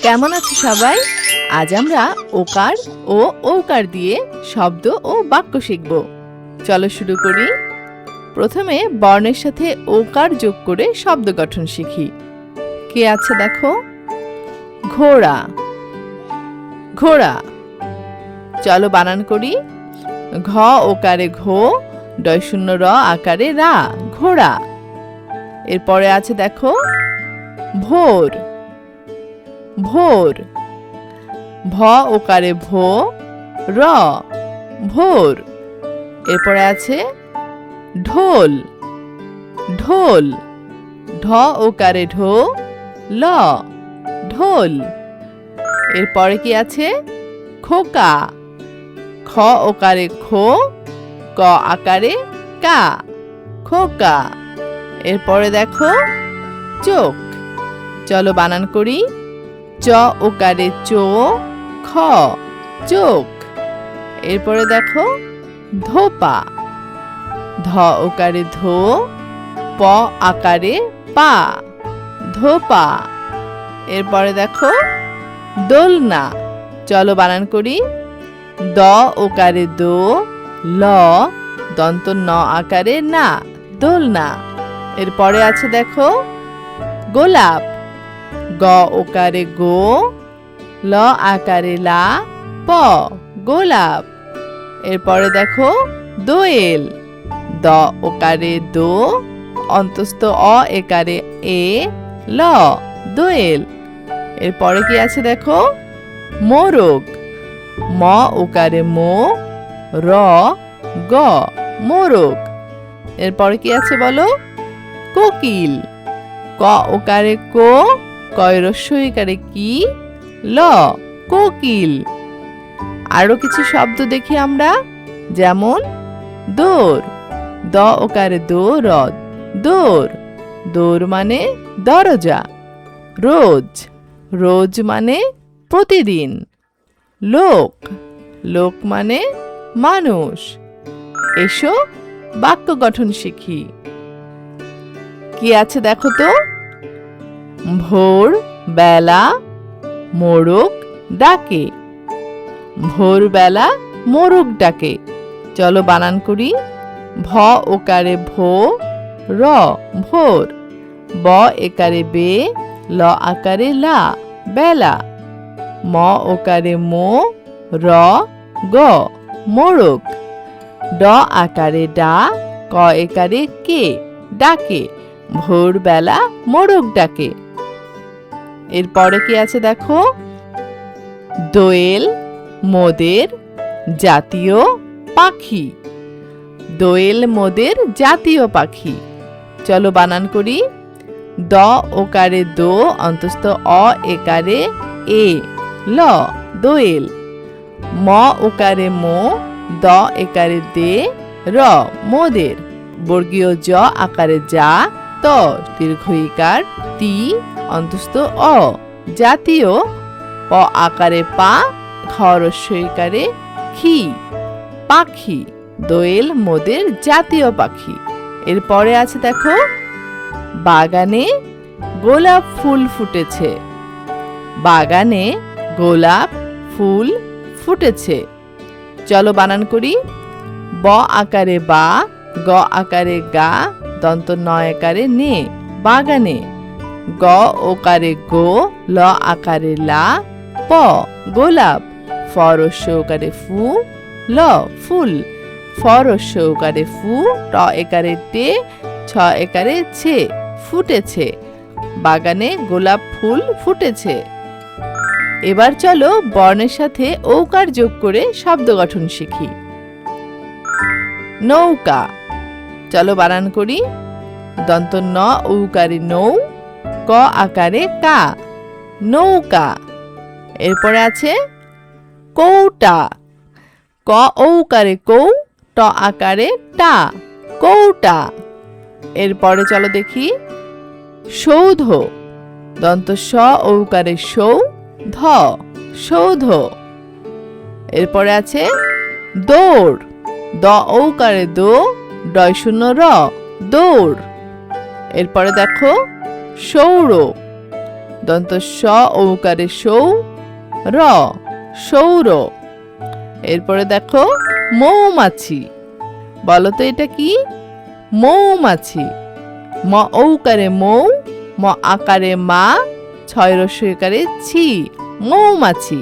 কেমন আছো সবাই? আজ আমরা ওকার ও ঔকার দিয়ে শব্দ ও বাক্য শিখব। চলো শুরু করি। প্রথমে বর্ণের সাথে ওকার যোগ করে শব্দ গঠন শিখি। কে আছে দেখো? ঘোড়া, ঘোড়া। চলো বানান করি। ঘ ওকারে ঘো, ডয় শূন্য র আকারে রা, ঘোড়া। এরপরে আছে দেখো ভোর, ভোর। ভ ওকারে ভো, র, ভোর। এরপরে আছে ঢোল, ঢোল। ঢ ওকারে ঢো, ল, ঢোল। এরপরে কি আছে? খোকা। খ ওকারে খো, ক আকারে কা, খোকা। এরপরে দেখো চোখ। চলো বানান করি। চ ওকারে চো, খ, চোখ। এরপরে দেখো ধোপা। ধ ওকারে ধো, প আকারে পা, ধোপা। এরপরে দেখো দোলনা। চলো বানান করি। দ ওকারে দো, ল, দন্ত ন আকারে না, দোলনা। এরপরে আছে দেখো গোলাপ। গ ওকারে গো, ল আকারে লা, প, গোলাপ। এরপরে দেখো দোয়েল। দ ওকারে দো, অন্তস্থ অ একারে এ, ল, দোয়েল। এরপরে কি আছে দেখো মোরগ। ম ওকারে মো, র, গ, মোরগ। এরপরে কি আছে বলো? কোকিল। ক ওকারে কো, কয় রস্যই ইকারে কি, ল, কোকিল। আরো কিছু শব্দ দেখি আমরা, যেমন দৌড়। দ ওকারে দো, র, দৌড়। দৌড় মানে দরজা। রোজ, রোজ মানে প্রতিদিন। লোক, লোক মানে মানুষ। এসো বাক্য গঠন শিখি। কি আছে দেখো তো? ভোর বেলা মোরগ ডাকে, ভোরবেলা মোরগ ডাকে। চলো বানান করি। ভ ওকারে ভো, র, ভোর। ব একারে বে, ল আকারে লা, বেলা। ম ওকারে মো, র, গ, মোরগ। ড আকারে ডা, ক একারে কে, ডাকে। ভোরবেলা মোরগ ডাকে। এরপরে কি আছে দেখো? দোয়েল মোদের জাতীয় পাখি, দোয়েল মোদের জাতীয় পাখি। চলো বানান করি। দ ওকারে দো, অন্তস্থ অ একারে এ, ল, দোয়েল। ম ওকারে মো, দ একারে দে, র, মোদের। বর্গীয় জ আকারে যা, ত দীর্ঘইকার তি, অন্তস্থ অ, জাতীয়। প আকারে পা, খ রস্যইকারে খি, পাখি। দোয়েল মোদের জাতীয় পাখি। এরপরে আছে দেখো বাগানে গোলাপ ফুল ফুটেছে, বাগানে গোলাপ ফুল ফুটেছে। চলো বানান করি। ব আকারে বা, গ আকারে গা, দন্ত ন একারে নে, বাগানে। গ ওকারে গো, ল আকারে লা, প, গোলাপ। ফ রস্য ওকারে ফু, ল, ফুল। ফ রস্য ওকারে ফু, ট একারে টে, ছ একারে ছে, ফুটেছে। বাগানে গোলাপ ফুল ফুটেছে। এবার চলো বর্ণের সাথে ঔকার যোগ করে শব্দ গঠন শিখি। নৌকা। চলো বানান করি। দন্ত ন ঔকারে নৌ, ক আকারে কা, নৌকা। এরপরে আছে কৌটা। ক ঔকারে কৌ, ট আকারে টা, কৌটা। এরপরে চলো দেখি সৌধ। দন্ত স ঔকারে সৌ, ধ, সৌধ। এরপরে আছে দৌড়। দ ঔকারে দো, ডয় শূন্য র, দৌড়। এরপরে দেখো সৌর। ড দন্ত স ঔকারে সৌ র সৌর। এরপরে দেখো মৌমাছি। বলো তো এটা কি? মৌমাছি। ম ঔকারে মৌ, ম আকারে মা, ছয় রস্যইকারে ছি, মৌমাছি।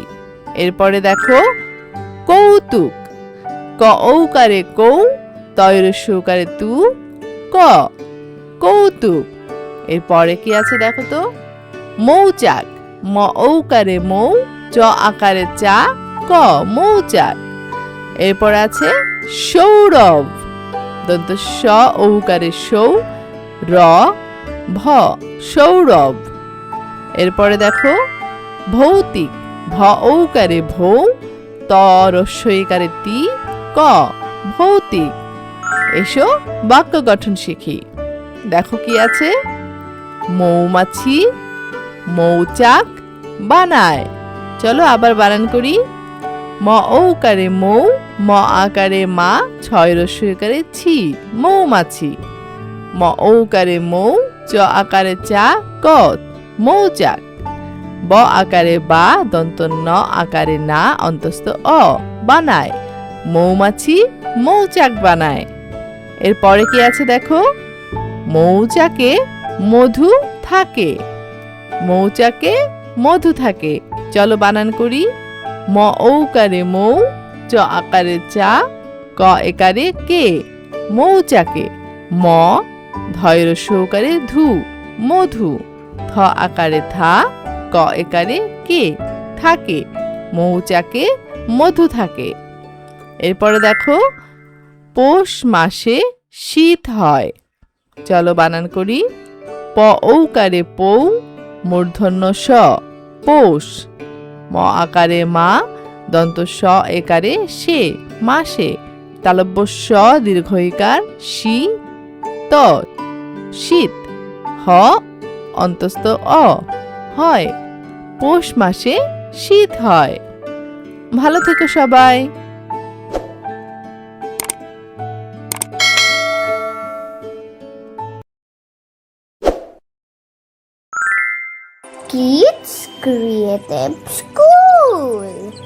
এরপরে দেখো কৌতুক। ক ঔকারে কৌ, তয় রস্যইকারে তু, ক কৌতুক। এরপরে কি আছে দেখো তো? মৌচাক। ম ঔকারে মৌ, চ আকারে চা, ক মৌচাক। এরপর আছে সৌরভ। দন্ত স ঔকারে সৌ, র ভ সৌরভ। এরপরে দেখো ভৌতিক। ভ ঔকারে ভৌ, ত রস্যইকারে তি, ক ভৌতিক। এসো বাক্য গঠন শিখি। দেখো কি আছে? মৌমাছি মৌচাক বানায়। চলো আবার বানান করি। ম ঔকারে মৌ, ম আকারে মা, ছয় রস্যইকারে ছি, মৌমাছি। ম ঔকারে মৌ, চ আকারে চা, ক মৌচাক। ব আকারে বা, দন্ত ন আকারে না, অন্তস্থ অ বানায়। মৌমাছি মৌচাক বানায়। এরপরে কি আছে দেখো? মৌচাকে মধু থাকে। মৌচাকে মধু থাকে। চলো বানান করি। ম ঔকারে মৌ, চ আকারে চা, ক একারে কে মৌচাকে। ম ধয় রস্যইকারে ধু মধু, থ আকারে থা, ক একারে কে থাকে, মৌচাকে মধু থাকে। এরপরে দেখো পৌষ মাসে শীত হয়। চলো বানান করি। প ঔকারে পৌ, মূর্ধন্য স পৌষ, ম আকারে মা, দন্ত স একারে সে মাসে, তালব্য স দীর্ঘইকার শি, ত শীত, হ অন্তস্থ অ হয়। পৌষ মাসে শীত হয়। ভালো থেকো সবাই। Kids Creative School.